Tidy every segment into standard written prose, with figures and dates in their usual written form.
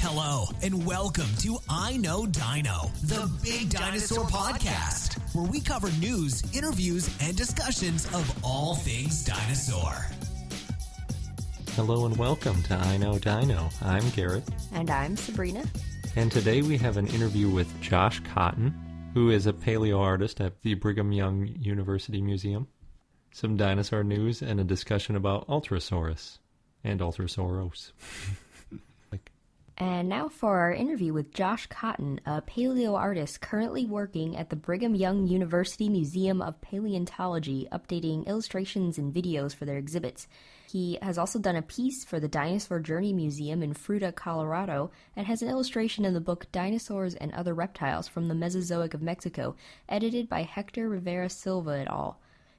Hello, and welcome to I Know Dino, the Big Dinosaur Podcast, where we cover news, interviews, and discussions of all things dinosaur. Hello and welcome to I Know Dino. I'm Garrett. And I'm Sabrina. And today we have an interview with Josh Cotton, who is a paleoartist at the Brigham Young University Museum. Some dinosaur news and a discussion about Ultrasaurus and Ultrasoros. And now for our interview with Josh Cotton, a paleoartist currently working at the Brigham Young University Museum of Paleontology, updating illustrations and videos for their exhibits. He has also done a piece for the Dinosaur Journey Museum in Fruita, Colorado, and has an illustration in the book Dinosaurs and Other Reptiles from the Mesozoic of Mexico, edited by Hector Rivera Silva et al.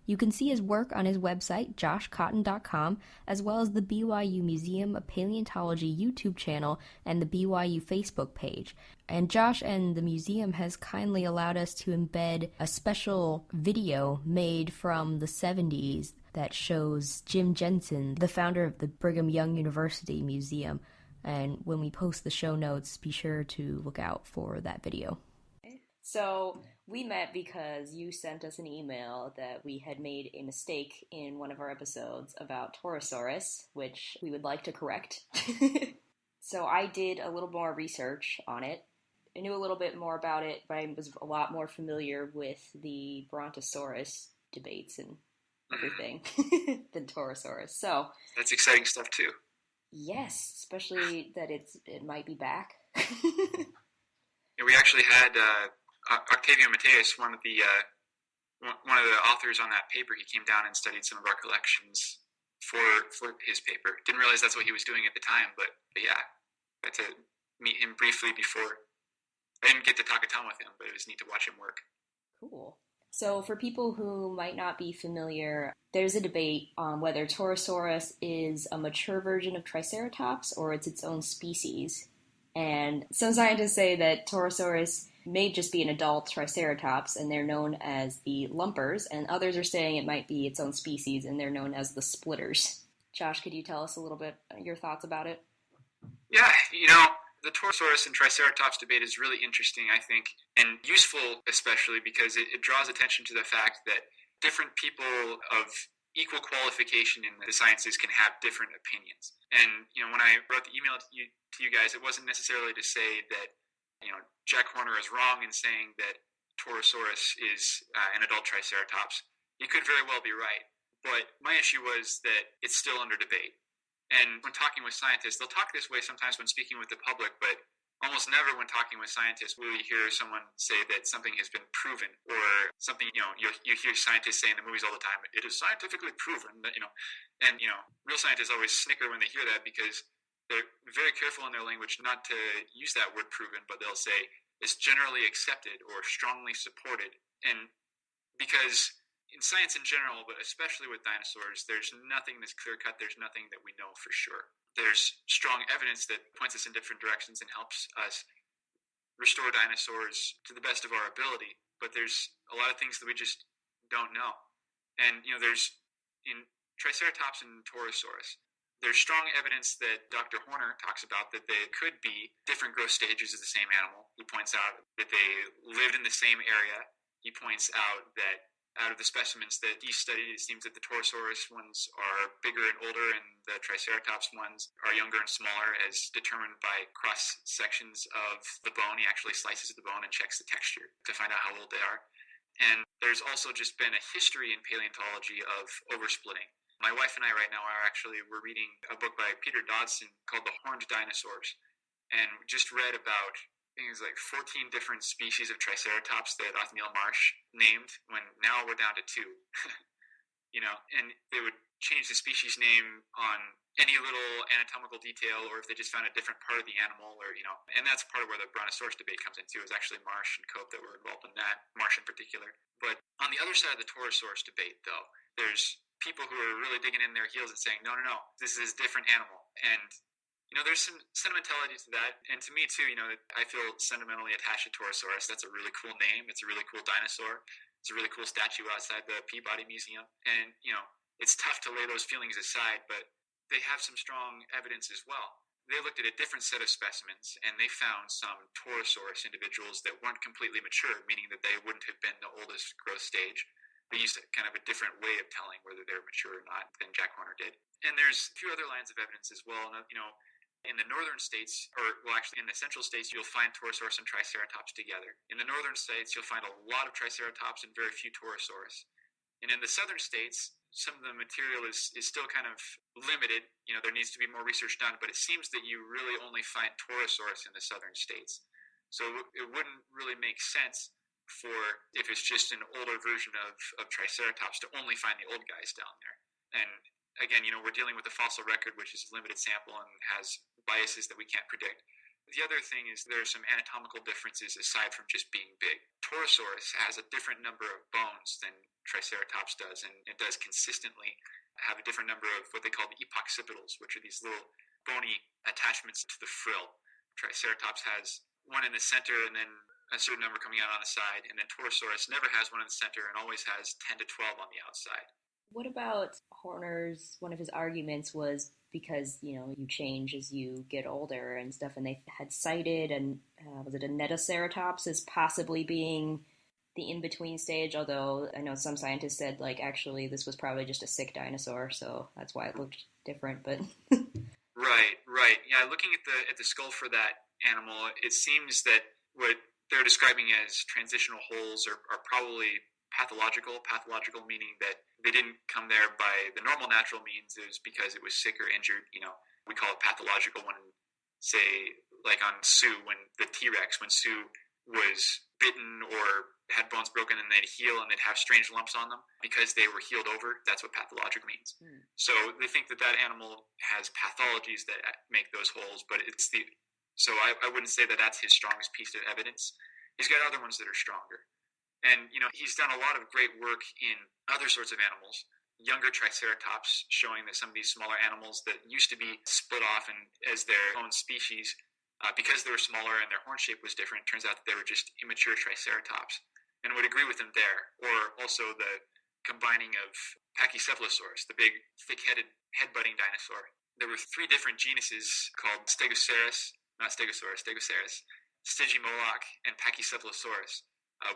You can see his work on his website, joshcotton.com, as well as the BYU Museum of Paleontology YouTube channel and the BYU Facebook page. And Josh and the museum has kindly allowed us to embed a special video made from the 70s that shows Jim Jensen, the founder of the Brigham Young University Museum. And when we post the show notes, be sure to look out for that video. So we met because you sent us an email that we had made a mistake in one of our episodes about Torosaurus, which we would like to correct. So I did a little more research on it. I knew a little bit more about it, but I was a lot more familiar with the Brontosaurus debates and everything than Torosaurus. So that's exciting stuff too. Yes, especially that it might be back. Yeah, we actually had Octavio Mateus, one of the authors on that paper. He came down and studied some of our collections for his paper. Didn't realize that's what he was doing at the time, but yeah, got to meet him briefly before. I didn't get to talk a ton with him, but it was neat to watch him work. Cool. So for people who might not be familiar, there's a debate on whether Torosaurus is a mature version of Triceratops or it's its own species. And some scientists say that Torosaurus may just be an adult Triceratops, and they're known as the lumpers, and others are saying it might be its own species, and they're known as the splitters. Josh, could you tell us a little bit your thoughts about it? Yeah, the Torosaurus and Triceratops debate is really interesting, I think, and useful especially because it draws attention to the fact that different people of equal qualification in the sciences can have different opinions. And, when I wrote the email to you guys, it wasn't necessarily to say that, Jack Horner is wrong in saying that Torosaurus is an adult Triceratops. He could very well be right. But my issue was that it's still under debate. And when talking with scientists, they'll talk this way sometimes when speaking with the public, but almost never when talking with scientists will you hear someone say that something has been proven, or something, you hear scientists say in the movies all the time, it is scientifically proven that, and real scientists always snicker when they hear that because they're very careful in their language not to use that word proven, but they'll say it's generally accepted or strongly supported. And because in science in general, but especially with dinosaurs, there's nothing that's clear-cut. There's nothing that we know for sure. There's strong evidence that points us in different directions and helps us restore dinosaurs to the best of our ability. But there's a lot of things that we just don't know. And, there's, in Triceratops and Torosaurus, there's strong evidence that Dr. Horner talks about that they could be different growth stages of the same animal. He points out that they lived in the same area. He points out that out of the specimens that he studied, it seems that the Torosaurus ones are bigger and older and the Triceratops ones are younger and smaller, as determined by cross sections of the bone. He actually slices the bone and checks the texture to find out how old they are. And there's also just been a history in paleontology of oversplitting. My wife and I right now we're reading a book by Peter Dodson called The Horned Dinosaurs. And we just read about things like 14 different species of Triceratops that Othniel Marsh named, when now we're down to 2. And they would change the species name on any little anatomical detail, or if they just found a different part of the animal, or, and that's part of where the Brontosaurus debate comes into, is actually Marsh and Cope that were involved in that, Marsh in particular. But on the other side of the Torosaurus debate, though, there's people who are really digging in their heels and saying, no, this is a different animal. And, there's some sentimentality to that. And to me, too, I feel sentimentally attached to Torosaurus. That's a really cool name. It's a really cool dinosaur. It's a really cool statue outside the Peabody Museum. And, it's tough to lay those feelings aside, but they have some strong evidence as well. they looked at a different set of specimens, and they found some Torosaurus individuals that weren't completely mature, meaning that they wouldn't have been the oldest growth stage. They used kind of a different way of telling whether they were mature or not than Jack Horner did. And there's a few other lines of evidence as well. In the northern states, actually in the central states, you'll find Torosaurus and Triceratops together. In the northern states, you'll find a lot of Triceratops and very few Torosaurus. And in the southern states, some of the material is still kind of limited. There needs to be more research done, but it seems that you really only find Torosaurus in the southern states. So it wouldn't really make sense if it's just an older version of Triceratops to only find the old guys down there. And again, we're dealing with a fossil record, which is a limited sample and has biases that we can't predict. The other thing is there are some anatomical differences aside from just being big. Torosaurus has a different number of bones than Triceratops does, and it does consistently have a different number of what they call the epoccipitals, which are these little bony attachments to the frill. Triceratops has one in the center and then a certain number coming out on the side, and then Torosaurus never has one in the center and always has 10 to 12 on the outside. What about Horner's, one of his arguments was because, you change as you get older and stuff, and they had cited, was it a Netoceratops as possibly being the in-between stage, although I know some scientists said, actually this was probably just a sick dinosaur, so that's why it looked different, but... Right. Yeah, looking at the skull for that animal, it seems that what they're describing as transitional holes are probably pathological meaning that they didn't come there by the normal natural means. It was because it was sick or injured. We call it pathological when, say, like on Sue, when the T-Rex, when Sue was bitten or had bones broken and they'd heal and they'd have strange lumps on them because they were healed over. That's what pathologic means. So they think that animal has pathologies that make those holes, but so I wouldn't say that that's his strongest piece of evidence. He's got other ones that are stronger. And, he's done a lot of great work in other sorts of animals, younger Triceratops, showing that some of these smaller animals that used to be split off as their own species, because they were smaller and their horn shape was different, it turns out that they were just immature Triceratops, and would agree with him there. Or also the combining of Pachycephalosaurus, the big, thick-headed, head-butting dinosaur. There were 3 different genuses called Stegosaurus, Stygimoloch, and Pachycephalosaurus,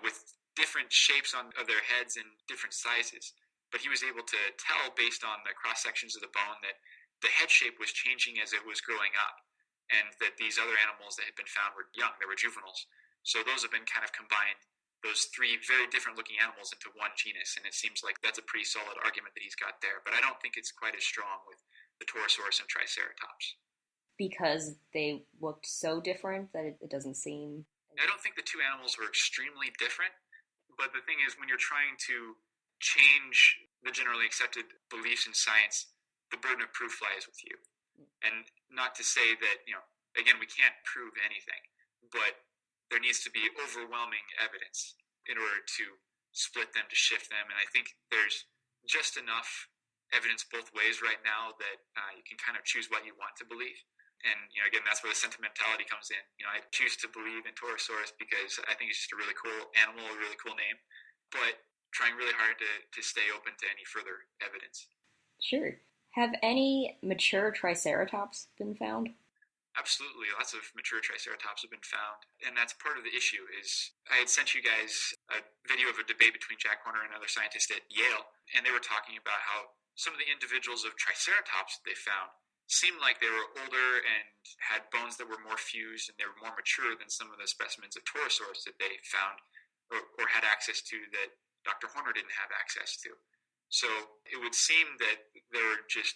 with different shapes of their heads and different sizes. But he was able to tell based on the cross-sections of the bone that the head shape was changing as it was growing up, and that these other animals that had been found were young, they were juveniles. So those have been kind of combined, those 3 very different-looking animals into one genus, and it seems like that's a pretty solid argument that he's got there. But I don't think it's quite as strong with the Torosaurus and Triceratops. Because they looked so different that it doesn't seem... I don't think the 2 animals were extremely different. But the thing is, when you're trying to change the generally accepted beliefs in science, the burden of proof lies with you. And not to say that, again, we can't prove anything, but there needs to be overwhelming evidence in order to split them, to shift them. And I think there's just enough evidence both ways right now that you can kind of choose what you want to believe. And, again, that's where the sentimentality comes in. I choose to believe in Torosaurus because I think it's just a really cool animal, a really cool name, but trying really hard to stay open to any further evidence. Sure. Have any mature Triceratops been found? Absolutely. Lots of mature Triceratops have been found. And that's part of the issue is I had sent you guys a video of a debate between Jack Horner and another scientist at Yale, and they were talking about how some of the individuals of Triceratops they found seemed like they were older and had bones that were more fused and they were more mature than some of the specimens of Torosaurus that they found or had access to that Dr. Horner didn't have access to. So it would seem that there were just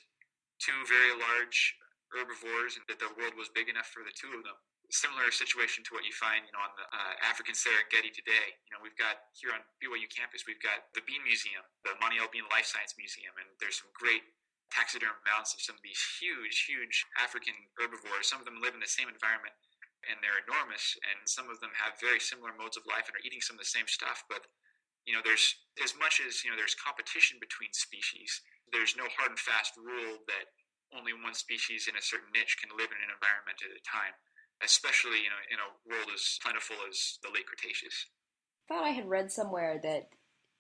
2 very large herbivores and that the world was big enough for the 2 of them. Similar situation to what you find on the African Serengeti today. We've got here on BYU campus, we've got the Bean Museum, the Montiel Bean Life Science Museum, and there's some great taxiderm mounts of some of these huge African herbivores. Some of them live in the same environment and they're enormous, and some of them have very similar modes of life and are eating some of the same stuff. But there's as much as there's competition between species, there's no hard and fast rule that only one species in a certain niche can live in an environment at a time, especially in a world as plentiful as the late Cretaceous. I thought I had read somewhere that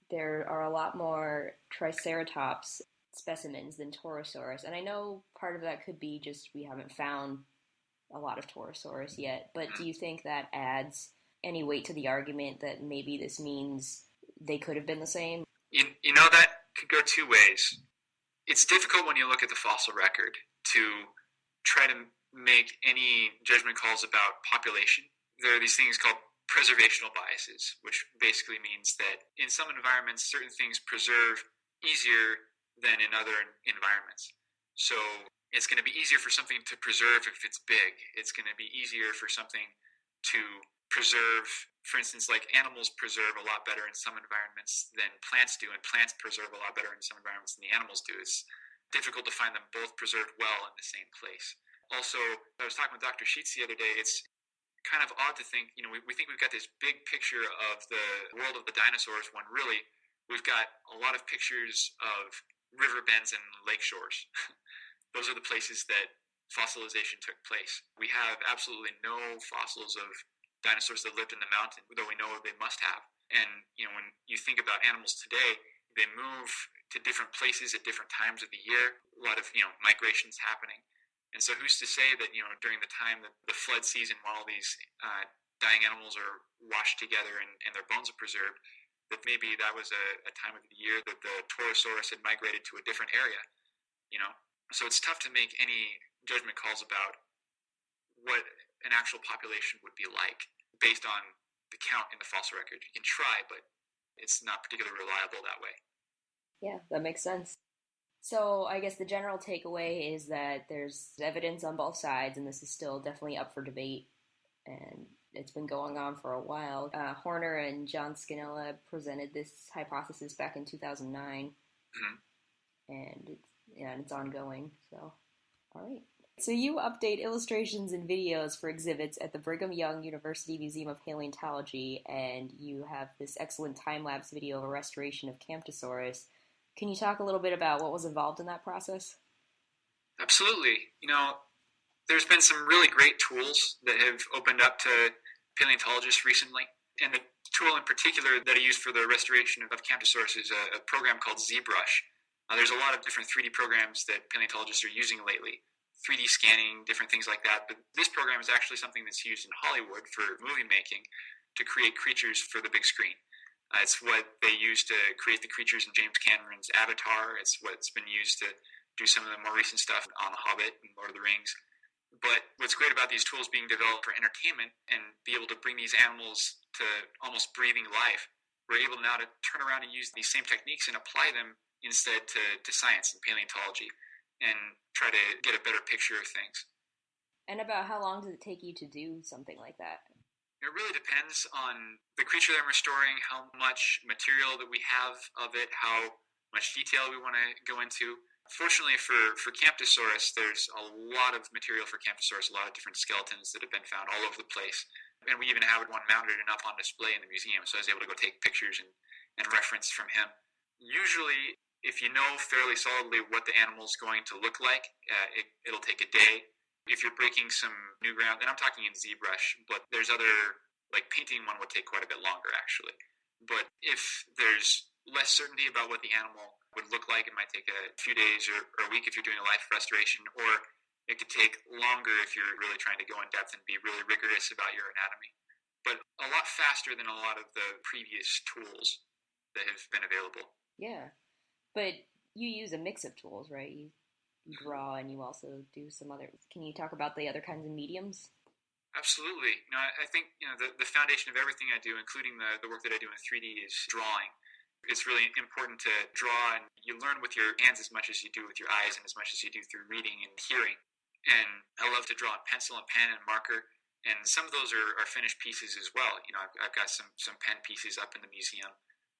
there are a lot more Triceratops specimens than Torosaurus, and I know part of that could be just we haven't found a lot of Torosaurus yet, but do you think that adds any weight to the argument that maybe this means they could have been the same? You know, that could go two ways. It's difficult when you look at the fossil record to try to make any judgment calls about population. There are these things called preservational biases, which basically means that in some environments, certain things preserve easier than in other environments. So it's going to be easier for something to preserve if it's big. It's going to be easier for something to preserve, for instance, like animals preserve a lot better in some environments than plants do, and plants preserve a lot better in some environments than the animals do. It's difficult to find them both preserved well in the same place. Also, I was talking with Dr. Sheets the other day. It's kind of odd to think, we think we've got this big picture of the world of the dinosaurs when really we've got a lot of pictures of river bends and lake shores. Those are the places that fossilization took place. We have absolutely no fossils of dinosaurs that lived in the mountain, though we know they must have. And, when you think about animals today, they move to different places at different times of the year. A lot of, migrations happening. And so who's to say that, during the time that the flood season, while all these dying animals are washed together and their bones are preserved, that maybe that was a time of the year that the Torosaurus had migrated to a different area, So it's tough to make any judgment calls about what an actual population would be like based on the count in the fossil record. You can try, but it's not particularly reliable that way. Yeah, that makes sense. So I guess the general takeaway is that there's evidence on both sides, and this is still definitely up for debate, and it's been going on for a while. Horner and John Scannella presented this hypothesis back in 2009, and it's ongoing. So, all right. So you update illustrations and videos for exhibits at the Brigham Young University Museum of Paleontology, and you have this excellent time-lapse video of a restoration of Camptosaurus. Can you talk a little bit about what was involved in that process? Absolutely. There's been some really great tools that have opened up to paleontologists recently. And the tool in particular that I used for the restoration of Camptosaurus is a program called ZBrush. There's a lot of different 3D programs that paleontologists are using lately. 3D scanning, different things like that. But this program is actually something that's used in Hollywood for movie making to create creatures for the big screen. It's what they used to create the creatures in James Cameron's Avatar. It's what's been used to do some of the more recent stuff on The Hobbit and Lord of the Rings. But what's great about these tools being developed for entertainment and be able to bring these animals to almost breathing life, we're able now to turn around and use these same techniques and apply them instead to science and paleontology and try to get a better picture of things. And about how long does it take you to do something like that? It really depends on the creature that I'm restoring, how much material that we have of it, how much detail we want to go into. Fortunately for Camptosaurus, there's a lot of material for Camptosaurus, a lot of different skeletons that have been found all over the place. And we even have one mounted and up on display in the museum, so I was able to go take pictures and reference from him. Usually, if you know fairly solidly what the animal's going to look like, it'll take a day. If you're breaking some new ground, and I'm talking in ZBrush, but there's other, like painting one would take quite a bit longer actually. But if there's less certainty about what the animal would look like, it might take a few days or a week if you're doing a life restoration, or it could take longer if you're really trying to go in depth and be really rigorous about your anatomy. But a lot faster than a lot of the previous tools that have been available. Yeah, but you use a mix of tools, right? You draw and you also do some other. Can you talk about the other kinds of mediums? Absolutely. I think the foundation of everything I do, including the work that I do in 3D, is drawing. It's really important to draw, and you learn with your hands as much as you do with your eyes and as much as you do through reading and hearing. And I love to draw in pencil and pen and marker, and some of those are finished pieces as well. I've got some pen pieces up in the museum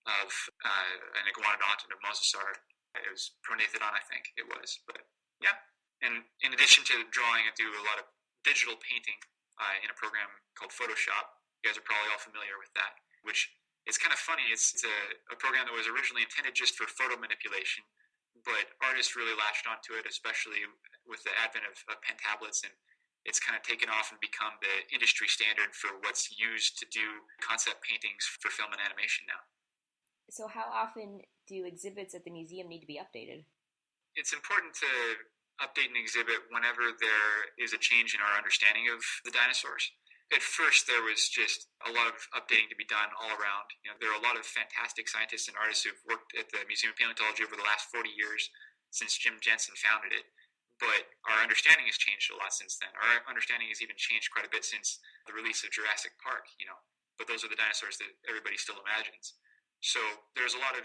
of an iguanodont and a mosasaur. It was Prognathodon, I think it was. But yeah. And in addition to drawing, I do a lot of digital painting in a program called Photoshop. You guys are probably all familiar with that, which it's kind of funny. It's a program that was originally intended just for photo manipulation, but artists really latched onto it, especially with the advent of pen tablets, and it's kind of taken off and become the industry standard for what's used to do concept paintings for film and animation now. So how often do exhibits at the museum need to be updated? It's important to update an exhibit whenever there is a change in our understanding of the dinosaurs. At first, there was just a lot of updating to be done all around. There are a lot of fantastic scientists and artists who've worked at the Museum of Paleontology over the last 40 years since Jim Jensen founded it. But our understanding has changed a lot since then. Our understanding has even changed quite a bit since the release of Jurassic Park, But those are the dinosaurs that everybody still imagines. So there's a lot of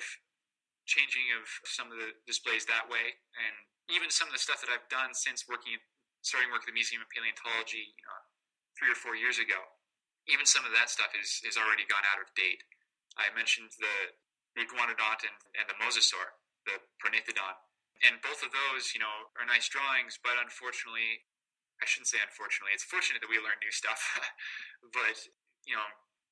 changing of some of the displays that way. And even some of the stuff that I've done since starting work at the Museum of Paleontology, 3 or 4 years ago, even some of that stuff is already gone out of date. I mentioned the iguanodont and the mosasaur, the prognathodon. And both of those, are nice drawings, but unfortunately, I shouldn't say unfortunately, it's fortunate that we learn new stuff, but,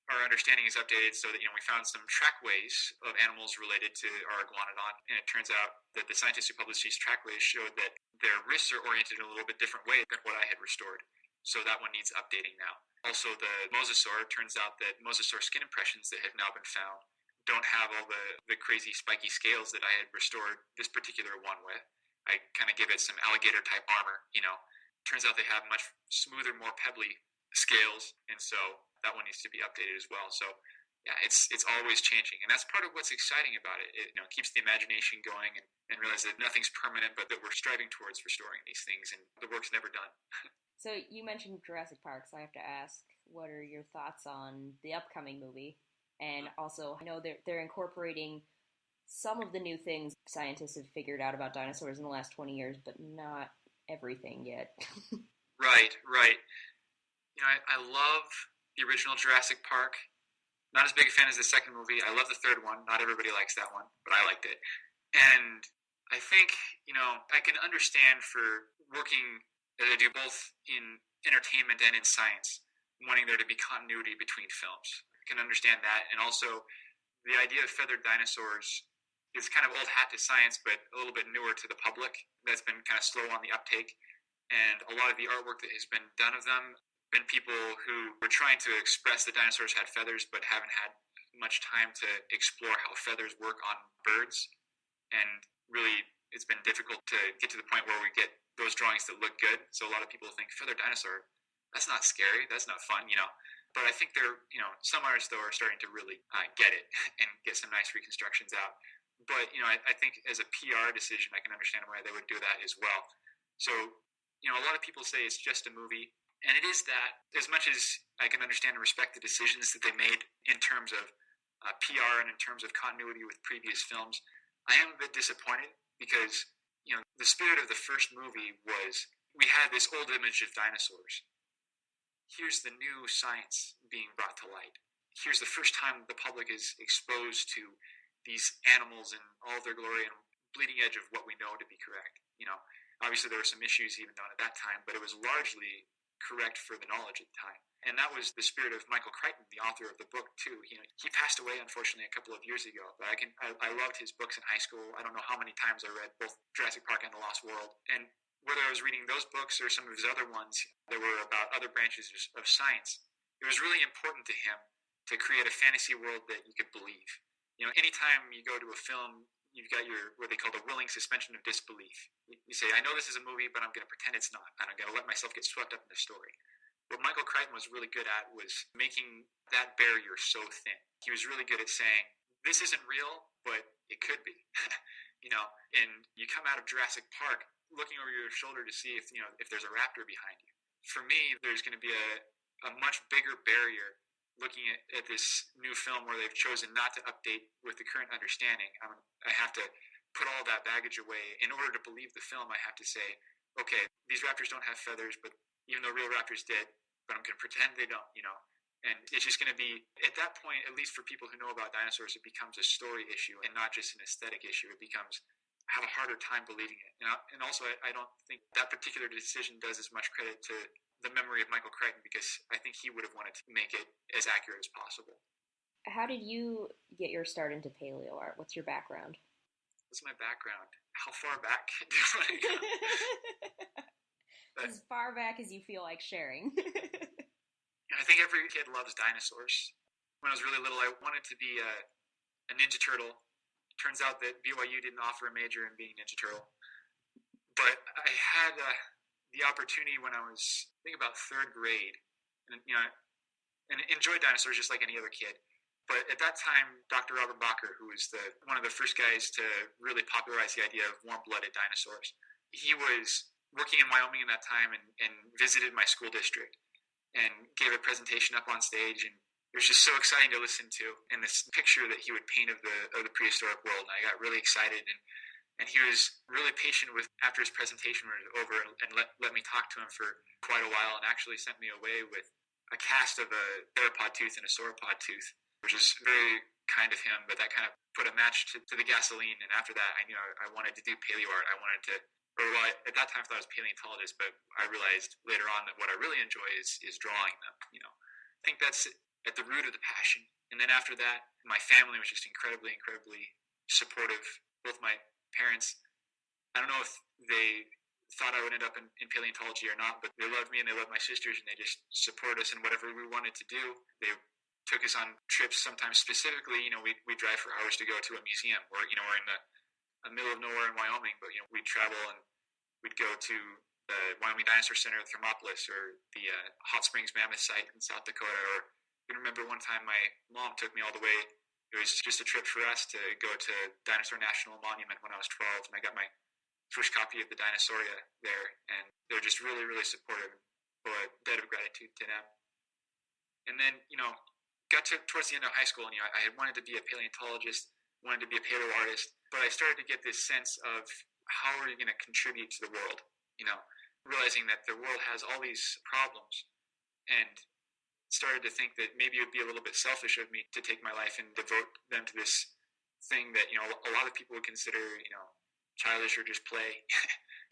our understanding is updated so that, we found some trackways of animals related to our iguanodont, and it turns out that the scientists who published these trackways showed that their wrists are oriented in a little bit different way than what I had restored. So that one needs updating now. Also, the mosasaur, it turns out that mosasaur skin impressions that have now been found don't have all the crazy spiky scales that I had restored this particular one with. I kind of give it some alligator-type armor, Turns out they have much smoother, more pebbly scales, and so that one needs to be updated as well. So, yeah, it's always changing, and that's part of what's exciting about it. It keeps the imagination going and realize that nothing's permanent, but that we're striving towards restoring these things, and the work's never done. So you mentioned Jurassic Park, so I have to ask, what are your thoughts on the upcoming movie? And also, I know they're incorporating some of the new things scientists have figured out about dinosaurs in the last 20 years, but not everything yet. Right. I love the original Jurassic Park. Not as big a fan as the second movie. I love the third one. Not everybody likes that one, but I liked it. And I think, I can understand for working as I do both in entertainment and in science, wanting there to be continuity between films. I can understand that. And also, the idea of feathered dinosaurs is kind of old hat to science, but a little bit newer to the public. That's been kind of slow on the uptake. And a lot of the artwork that has been done of them, been people who were trying to express that dinosaurs had feathers, but haven't had much time to explore how feathers work on birds. And really, it's been difficult to get to the point where we get those drawings that look good. So a lot of people think, feathered dinosaur, that's not scary, that's not fun, But I think some artists, though, are starting to really get it and get some nice reconstructions out. But, I think as a PR decision, I can understand why they would do that as well. So, a lot of people say it's just a movie. And it is that, as much as I can understand and respect the decisions that they made in terms of PR and in terms of continuity with previous films, I am a bit disappointed because, the spirit of the first movie was we had this old image of dinosaurs. Here's the new science being brought to light. Here's the first time the public is exposed to these animals in all their glory and bleeding edge of what we know to be correct. Obviously there were some issues even known at that time, but it was largely correct for the knowledge at the time. And that was the spirit of Michael Crichton, the author of the book, too. He passed away, unfortunately, a couple of years ago. But I loved his books in high school. I don't know how many times I read both Jurassic Park and The Lost World. And whether I was reading those books or some of his other ones that were about other branches of science, it was really important to him to create a fantasy world that you could believe. Anytime you go to a film, you've got what they call the willing suspension of disbelief. You say, I know this is a movie, but I'm going to pretend it's not. And I'm going to let myself get swept up in the story. What Michael Crichton was really good at was making that barrier so thin. He was really good at saying, this isn't real, but it could be. And you come out of Jurassic Park looking over your shoulder to see if there's a raptor behind you. For me, there's going to be a much bigger barrier looking at this new film where they've chosen not to update with the current understanding. I have to put all that baggage away. In order to believe the film, I have to say, okay, these raptors don't have feathers, but even though real raptors did, but I'm going to pretend they don't, And it's just going to be, at that point, at least for people who know about dinosaurs, it becomes a story issue and not just an aesthetic issue. It becomes, I have a harder time believing it. And also, I don't think that particular decision does as much credit to the memory of Michael Crichton, because I think he would have wanted to make it as accurate as possible. How did you get your start into paleo art? What's your background? What's my background? How far back do I go? As far back as you feel like sharing. I think every kid loves dinosaurs. When I was really little, I wanted to be a Ninja Turtle. Turns out that BYU didn't offer a major in being Ninja Turtle. But I had the opportunity when I was, I think, about third grade, and and enjoyed dinosaurs just like any other kid. But at that time, Dr. Robert Bacher, who was one of the first guys to really popularize the idea of warm-blooded dinosaurs, he was working in Wyoming in that time and visited my school district and gave a presentation up on stage, and it was just so exciting to listen to, and this picture that he would paint of the prehistoric world. And I got really excited, and he was really patient with after his presentation was over and let me talk to him for quite a while, and actually sent me away with a cast of a theropod tooth and a sauropod tooth, which is very kind of him, but that kind of put a match to the gasoline. And after that, I knew I wanted to do paleoart. I wanted to, at that time I thought I was paleontologist, but I realized later on that what I really enjoy is drawing them. I think that's at the root of the passion. And then after that, my family was just incredibly, incredibly supportive. Both my parents, I don't know if they thought I would end up in paleontology or not, but they loved me and they loved my sisters, and they just supported us in whatever we wanted to do. They took us on trips sometimes specifically, we'd drive for hours to go to a museum, or, we're in the middle of nowhere in Wyoming, but, we'd travel and we'd go to the Wyoming Dinosaur Center in Thermopolis, or the Hot Springs Mammoth site in South Dakota. Or I remember one time my mom took me all the way. It was just a trip for us to go to Dinosaur National Monument when I was 12, and I got my first copy of the Dinosauria there, and they're just really, really supportive. A debt of gratitude to them. And then, got towards the end of high school, and I had wanted to be a paleontologist, wanted to be a paleoartist, but I started to get this sense of how are you going to contribute to the world, realizing that the world has all these problems, and started to think that maybe it would be a little bit selfish of me to take my life and devote them to this thing that, a lot of people would consider, childish or just play.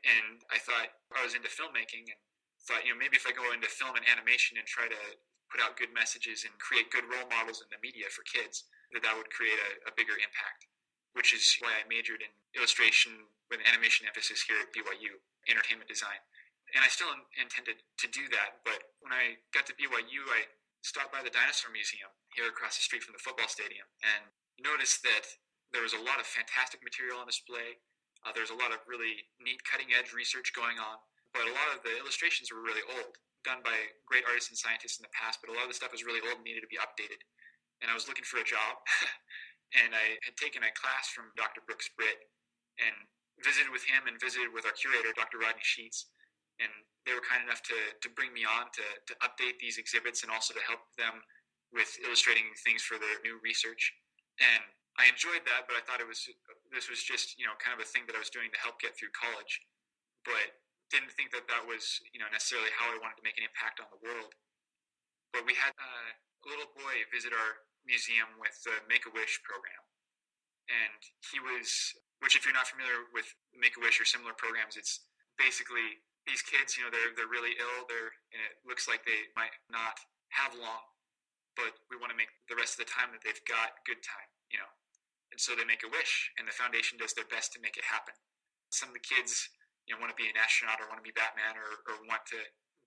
And I thought, I was into filmmaking, and thought, maybe if I go into film and animation and try to put out good messages and create good role models in the media for kids, that would create a bigger impact, which is why I majored in illustration with an animation emphasis here at BYU, entertainment design. And I still intended to do that, but when I got to BYU, I stopped by the Dinosaur Museum here across the street from the football stadium, and noticed that there was a lot of fantastic material on display. There's a lot of really neat cutting-edge research going on, but a lot of the illustrations were really old, done by great artists and scientists in the past, but a lot of the stuff was really old and needed to be updated. And I was looking for a job, and I had taken a class from Dr. Brooks Britt, and visited with him and visited with our curator, Dr. Rodney Sheets, and they were kind enough to bring me on to update these exhibits and also to help them with illustrating things for their new research. And I enjoyed that, but I thought this was just, kind of a thing that I was doing to help get through college, but didn't think that was, necessarily how I wanted to make an impact on the world. But we had a little boy visit our museum with the Make-A-Wish program. And he was, which if you're not familiar with Make-A-Wish or similar programs, it's basically these kids, they're really ill, and it looks like they might not have long, but we want to make the rest of the time that they've got good time, And so they make a wish, and the foundation does their best to make it happen. Some of the kids, want to be an astronaut or want to be Batman or want to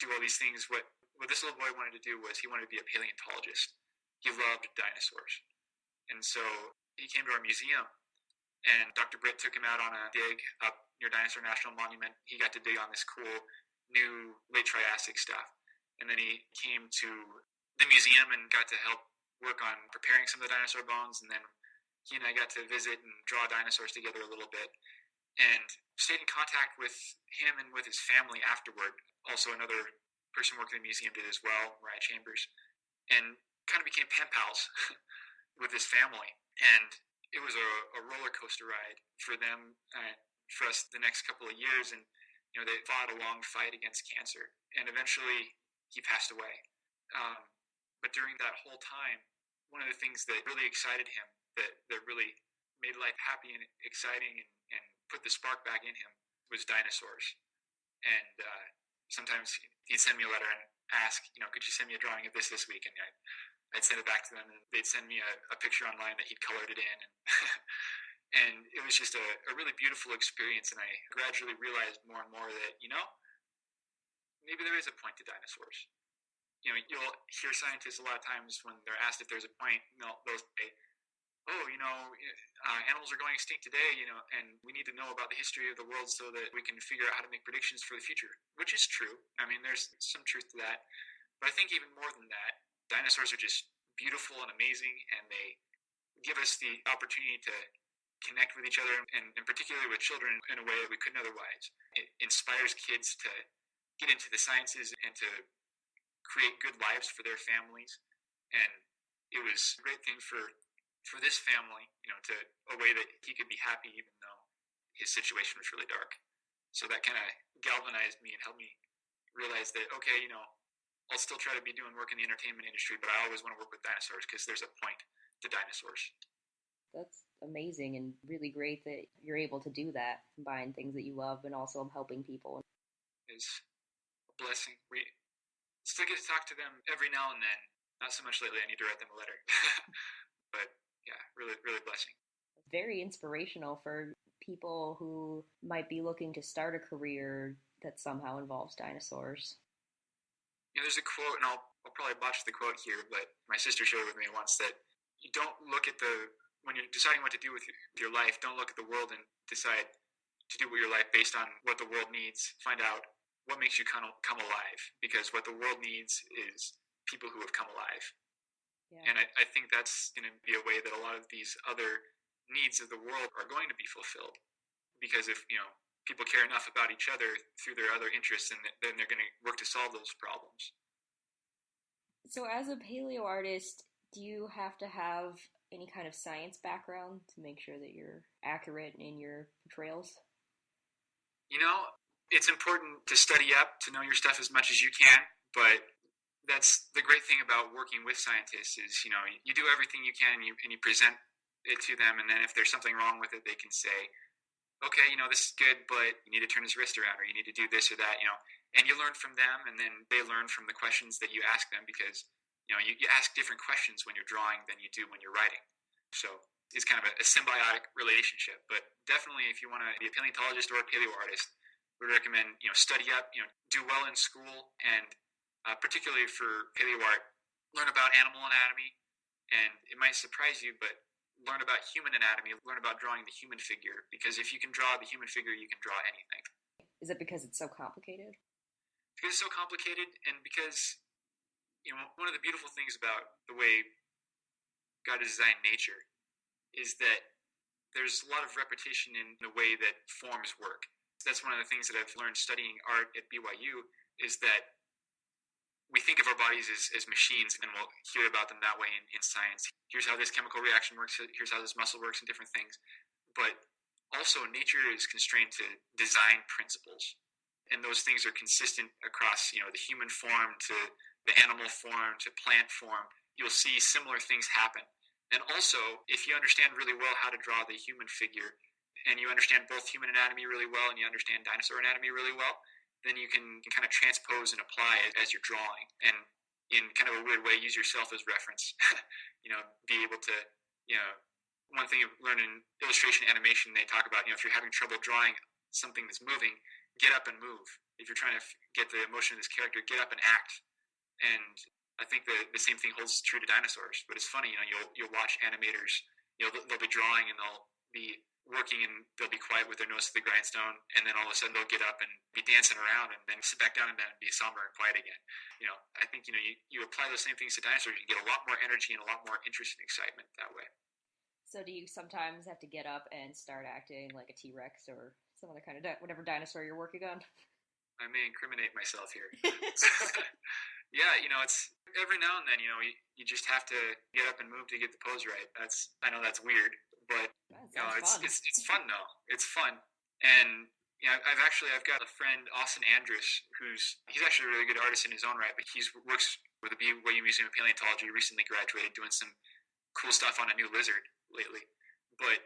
do all these things. What this little boy wanted to do was he wanted to be a paleontologist. He loved dinosaurs. And so he came to our museum, and Dr. Britt took him out on a dig up near Dinosaur National Monument. He got to dig on this cool new late Triassic stuff. And then he came to the museum and got to help work on preparing some of the dinosaur bones. And then he and I got to visit and draw dinosaurs together a little bit, and stayed in contact with him and with his family afterward. Also, another person working in the museum did as well, Mariah Chambers, and kind of became pen pals with his family. And it was a roller coaster ride for them, for us the next couple of years. And, they fought a long fight against cancer, and eventually he passed away. But during that whole time, one of the things that really excited him, that really made life happy and exciting and put the spark back in him, was dinosaurs. And sometimes he'd send me a letter and ask, could you send me a drawing of this week? And I'd send it back to them, and they'd send me a picture online that he'd colored it in. And, and it was just a really beautiful experience. And I gradually realized more and more that, maybe there is a point to dinosaurs. You'll hear scientists a lot of times when they're asked if there's a point, they'll say, animals are going extinct today, and we need to know about the history of the world so that we can figure out how to make predictions for the future, which is true. I mean, there's some truth to that. But I think even more than that, dinosaurs are just beautiful and amazing, and they give us the opportunity to connect with each other, and particularly with children, in a way that we couldn't otherwise. It inspires kids to get into the sciences and to create good lives for their families. And it was a great thing for this family, to a way that he could be happy even though his situation was really dark. So that kind of galvanized me and helped me realize that, okay, I'll still try to be doing work in the entertainment industry, but I always want to work with dinosaurs because there's a point to dinosaurs. That's amazing and really great that you're able to do that, combine things that you love and also helping people. It's a blessing. We still get to talk to them every now and then. Not so much lately. I need to write them a letter. But yeah, really, really blessing. Very inspirational for people who might be looking to start a career that somehow involves dinosaurs. There's a quote, and I'll probably botch the quote here, but my sister shared with me once that you don't look at when you're deciding what to do with your life, don't look at the world and decide to do with your life based on what the world needs. Find out what makes you come alive, because what the world needs is people who have come alive. Yeah. And I think that's going to be a way that a lot of these other needs of the world are going to be fulfilled. Because if, people care enough about each other through their other interests, and then they're going to work to solve those problems. So as a paleoartist, do you have to have any kind of science background to make sure that you're accurate in your portrayals? It's important to study up, to know your stuff as much as you can, but that's the great thing about working with scientists is, you do everything you can and you present it to them, and then if there's something wrong with it, they can say, okay, this is good, but you need to turn his wrist around, or you need to do this or that, and you learn from them, and then they learn from the questions that you ask them, because, you ask different questions when you're drawing than you do when you're writing. So it's kind of a symbiotic relationship, but definitely if you want to be a paleontologist or a paleoartist, we recommend, study up, do well in school, and particularly for paleoart, learn about animal anatomy, and it might surprise you, but learn about human anatomy, learn about drawing the human figure, because if you can draw the human figure, you can draw anything. Is it because it's so complicated? Because it's so complicated, and because, one of the beautiful things about the way God has designed nature is that there's a lot of repetition in the way that forms work. That's one of the things that I've learned studying art at BYU, is that we think of our bodies as machines, and we'll hear about them that way in science. Here's how this chemical reaction works, here's how this muscle works, and different things. But also, nature is constrained to design principles. And those things are consistent across, the human form to the animal form to plant form. You'll see similar things happen. And also, if you understand really well how to draw the human figure, and you understand both human anatomy really well, and you understand dinosaur anatomy really well, then you can kind of transpose and apply it as you're drawing. And in kind of a weird way, use yourself as reference. Be able to, one thing I've learned in illustration animation, they talk about, if you're having trouble drawing something that's moving, get up and move. If you're trying to get the emotion of this character, get up and act. And I think the same thing holds true to dinosaurs. But it's funny, you'll watch animators, they'll be drawing and they'll be working and they'll be quiet with their nose to the grindstone, and then all of a sudden they'll get up and be dancing around and then sit back down in bed and be somber and quiet again. I think, you apply those same things to dinosaurs, you get a lot more energy and a lot more interest and excitement that way. So do you sometimes have to get up and start acting like a T-Rex or some other kind of whatever dinosaur you're working on? I may incriminate myself here. Yeah, it's every now and then, you just have to get up and move to get the pose right. I know that's weird, but it's fun though. It's fun. And I've got a friend, Austin Andrus, he's actually a really good artist in his own right, but he works with the BYU Museum of Paleontology, recently graduated, doing some cool stuff on a new lizard lately. But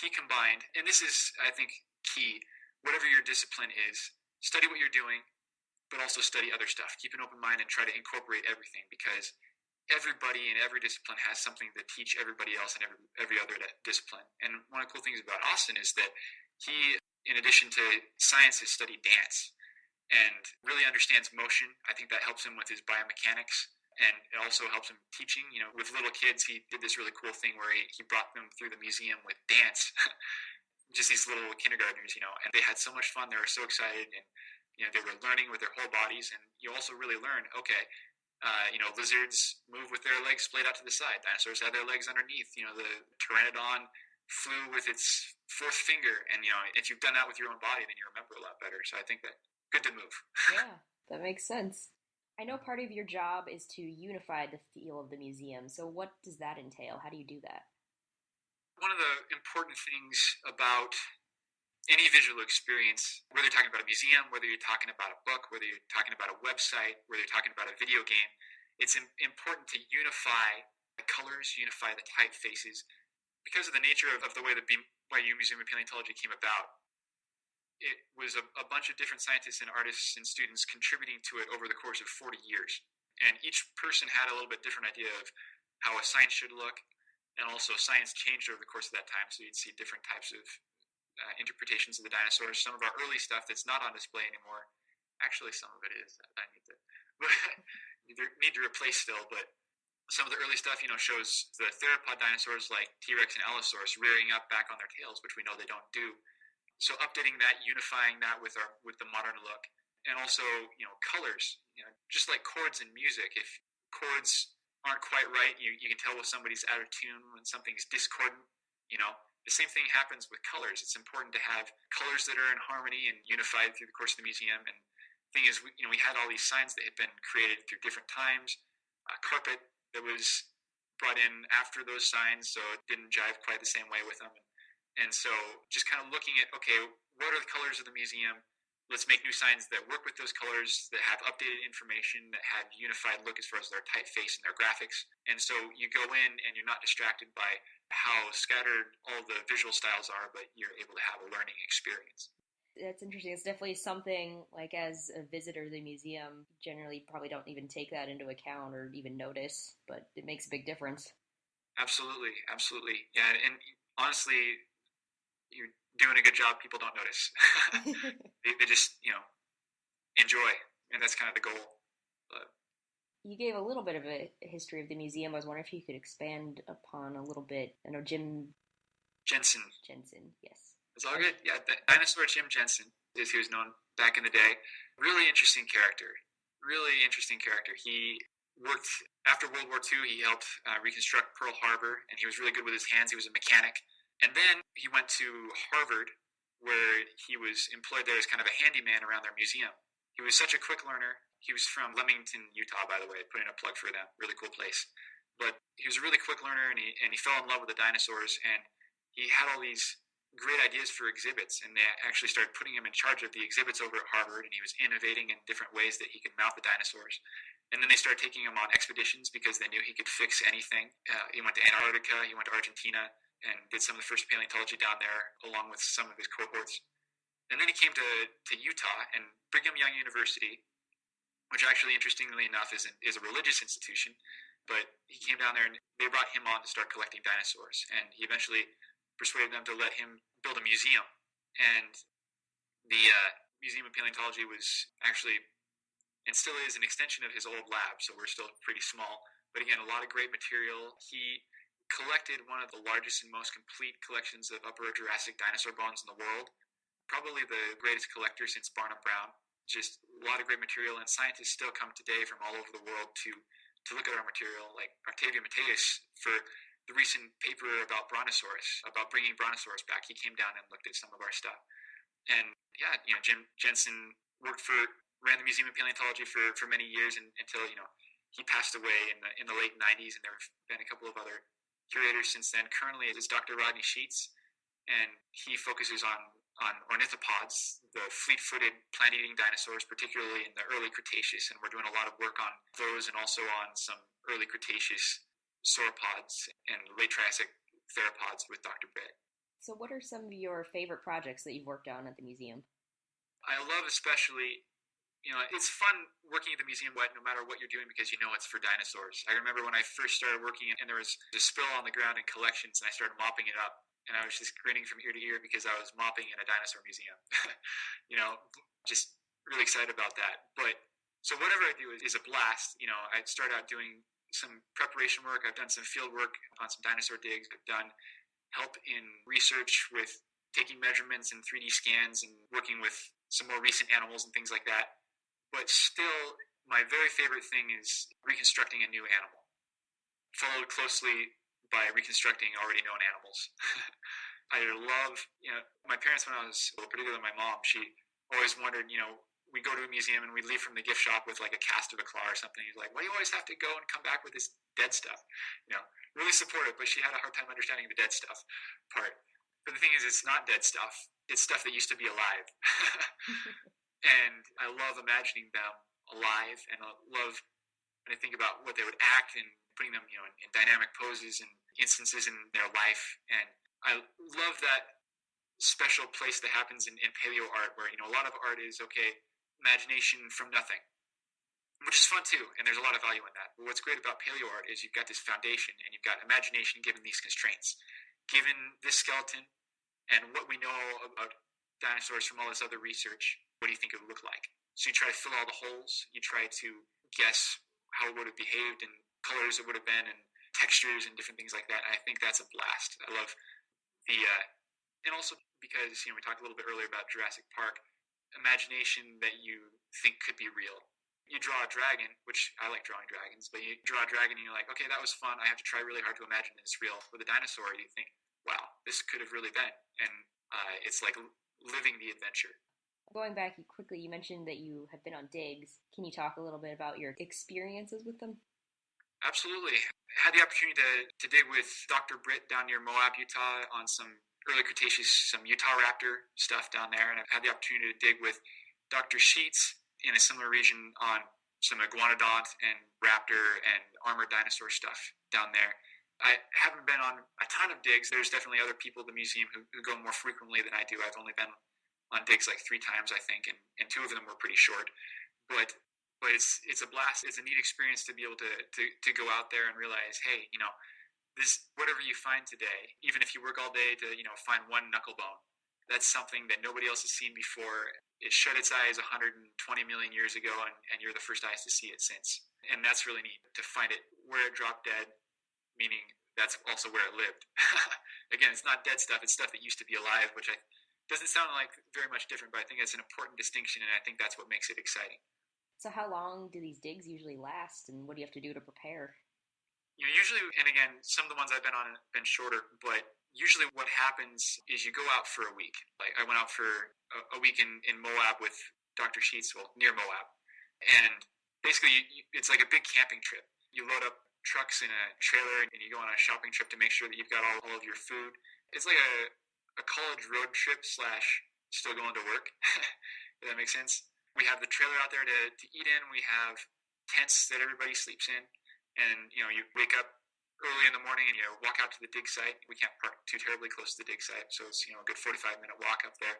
he combined, and this is, I think, key, whatever your discipline is, study what you're doing, but also study other stuff. Keep an open mind and try to incorporate everything, because everybody in every discipline has something to teach everybody else in every other discipline. And one of the cool things about Austin is that he, in addition to science, has studied dance and really understands motion. I think that helps him with his biomechanics And it also helps him teaching. With little kids, he did this really cool thing where he brought them through the museum with dance. Just these little kindergartners, and they had so much fun. They were so excited, and they were learning with their whole bodies. And you also really learn, okay, lizards move with their legs splayed out to the side. Dinosaurs had their legs underneath. The pteranodon flew with its fourth finger, and if you've done that with your own body, then you remember a lot better. So I think that good to move. Yeah, that makes sense. I know part of your job is to unify the feel of the museum. So what does that entail? How do you do that? One of the important things about any visual experience, whether you're talking about a museum, whether you're talking about a book, whether you're talking about a website, whether you're talking about a video game, it's important to unify the colors, unify the typefaces. Because of the nature of the way the BYU Museum of Paleontology came about, it was a bunch of different scientists and artists and students contributing to it over the course of 40 years. And each person had a little bit different idea of how a science should look, and also science changed over the course of that time, so you'd see different types of interpretations of the dinosaurs. Some of our early stuff that's not on display anymore, actually some of it is, I need to replace still, but some of the early stuff, shows the theropod dinosaurs like T-Rex and Allosaurus rearing up back on their tails, which we know they don't do. So updating that, unifying that with the modern look, and also colors. Just like chords in music, if chords aren't quite right, you can tell if somebody's out of tune when something's discordant. The same thing happens with colors. It's important to have colors that are in harmony and unified through the course of the museum. And the thing is, we had all these signs that had been created through different times. Carpet that was brought in after those signs, so it didn't jive quite the same way with them. And so just kind of looking at, okay, what are the colors of the museum? Let's make new signs that work with those colors, that have updated information, that have unified look as far as their typeface and their graphics. And so you go in and you're not distracted by how scattered all the visual styles are, but you're able to have a learning experience. That's interesting. It's definitely something, like, as a visitor to the museum, generally probably don't even take that into account or even notice, but it makes a big difference. Absolutely. Yeah, and honestly, you're doing a good job. People don't notice. they just, enjoy, and that's kind of the goal. But you gave a little bit of a history of the museum. I was wondering if you could expand upon a little bit. I know Jim Jensen, yes. It's all good. Yeah, the dinosaur Jim Jensen, as he was known back in the day. Really interesting character. He worked after World War II. He helped reconstruct Pearl Harbor, and he was really good with his hands. He was a mechanic. And then he went to Harvard, where he was employed there as kind of a handyman around their museum. He was such a quick learner. He was from Leamington, Utah, by the way. Put in a plug for them. Really cool place. But he was a really quick learner, and he fell in love with the dinosaurs. And he had all these great ideas for exhibits, and they actually started putting him in charge of the exhibits over at Harvard, and he was innovating in different ways that he could mount the dinosaurs. And then they started taking him on expeditions because they knew he could fix anything. He went to Antarctica, he went to Argentina, and did some of the first paleontology down there, along with some of his cohorts. And then he came to Utah, and Brigham Young University, which actually, interestingly enough, is a religious institution, but he came down there, and they brought him on to start collecting dinosaurs. And he eventually persuaded them to let him build a museum. And the Museum of Paleontology was actually, and still is, an extension of his old lab, so we're still pretty small. But again, a lot of great material. He collected one of the largest and most complete collections of Upper Jurassic dinosaur bones in the world. Probably the greatest collector since Barnum Brown. Just a lot of great material, and scientists still come today from all over the world to look at our material, like Octavio Mateus for the recent paper about Brontosaurus, about bringing Brontosaurus back. He came down and looked at some of our stuff. And yeah, Jim Jensen ran the Museum of Paleontology for many years, until he passed away in the late 90s, and there have been a couple of other curators since then. Currently is Dr. Rodney Sheets, and he focuses on ornithopods, the fleet-footed plant-eating dinosaurs, particularly in the early Cretaceous, and we're doing a lot of work on those, and also on some early Cretaceous sauropods and late Triassic theropods with Dr. Britt. So what are some of your favorite projects that you've worked on at the museum? I love especially, it's fun working at the museum no matter what you're doing, because it's for dinosaurs. I remember when I first started working and there was a spill on the ground in collections, and I started mopping it up, and I was just grinning from ear to ear because I was mopping in a dinosaur museum. Just really excited about that. But So whatever I do is a blast. I start out doing some preparation work. I've done some field work on some dinosaur digs. I've done help in research with taking measurements and 3D scans and working with some more recent animals and things like that. But still, my very favorite thing is reconstructing a new animal, followed closely by reconstructing already known animals. I love, my parents when I was, particularly my mom, she always wondered, we go to a museum and we leave from the gift shop with like a cast of a claw or something. He's like, why do you always have to go and come back with this dead stuff? Really supportive, but she had a hard time understanding the dead stuff part. But the thing is, it's not dead stuff. It's stuff that used to be alive. And I love imagining them alive, and I love when I think about what they would act and putting them, in dynamic poses and instances in their life. And I love that special place that happens in paleo art where, a lot of art is, imagination from nothing, which is fun too, and there's a lot of value in that. But what's great about paleo art is you've got this foundation, and you've got imagination given these constraints. Given this skeleton and what we know about dinosaurs from all this other research, what do you think it would look like? So you try to fill all the holes, you try to guess how it would have behaved and colors it would have been and textures and different things like that. And I think that's a blast. I love the, and also because, we talked a little bit earlier about Jurassic Park, imagination that you think could be real. You draw a dragon, which I like drawing dragons, but you draw a dragon and you're like, okay, that was fun. I have to try really hard to imagine it's real. With a dinosaur, you think, wow, this could have really been. And it's like living the adventure. Going back quickly, you mentioned that you have been on digs. Can you talk a little bit about your experiences with them? Absolutely. I had the opportunity to dig with Dr. Britt down near Moab, Utah on some early Cretaceous, some Utah raptor stuff down there. And I've had the opportunity to dig with Dr. Sheets in a similar region on some iguanodont and raptor and armored dinosaur stuff down there. I haven't been on a ton of digs. There's definitely other people at the museum who go more frequently than I do. I've only been on digs like 3 times, I think, and 2 of them were pretty short. But it's a blast. It's a neat experience to be able to go out there and realize, hey, this, whatever you find today, even if you work all day to, find one knuckle bone, that's something that nobody else has seen before. It shut its eyes 120 million years ago, and you're the first eyes to see it since. And that's really neat, to find it where it dropped dead, meaning that's also where it lived. Again, it's not dead stuff. It's stuff that used to be alive, which doesn't sound like very much different, but I think it's an important distinction, and I think that's what makes it exciting. So how long do these digs usually last, and what do you have to do to prepare? Usually, and again, some of the ones I've been on have been shorter, but usually what happens is you go out for a week. Like I went out for a week in Moab with Dr. Sheets, near Moab. And basically, it's like a big camping trip. You load up trucks in a trailer and you go on a shopping trip to make sure that you've got all of your food. It's like a college road trip / still going to work. If that makes sense. We have the trailer out there to eat in. We have tents that everybody sleeps in. And, you wake up early in the morning and you walk out to the dig site. We can't park too terribly close to the dig site, so it's, a good 45-minute walk up there,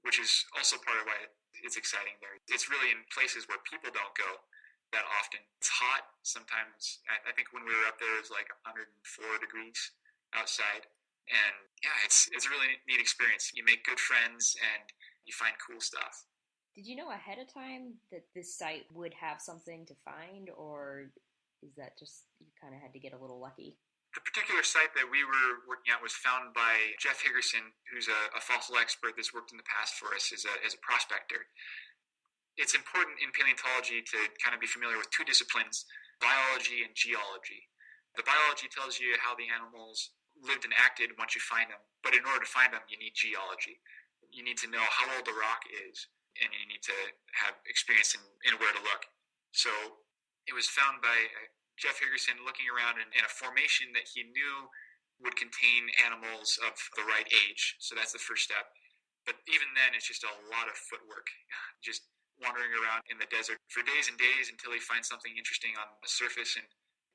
which is also part of why it's exciting there. It's really in places where people don't go that often. It's hot sometimes. I think when we were up there, it was like 104 degrees outside. And yeah, it's a really neat experience. You make good friends and you find cool stuff. Did you know ahead of time that this site would have something to find, or is that just you kind of had to get a little lucky? The particular site that we were working at was found by Jeff Higgerson, who's a fossil expert that's worked in the past for us as a prospector. It's important in paleontology to kind of be familiar with 2 disciplines, biology and geology. The biology tells you how the animals lived and acted once you find them, but in order to find them, you need geology. You need to know how old the rock is, and you need to have experience in where to look. So it was found by Jeff Higgerson looking around in a formation that he knew would contain animals of the right age. So that's the first step. But even then, it's just a lot of footwork, just wandering around in the desert for days and days until he finds something interesting on the surface. And,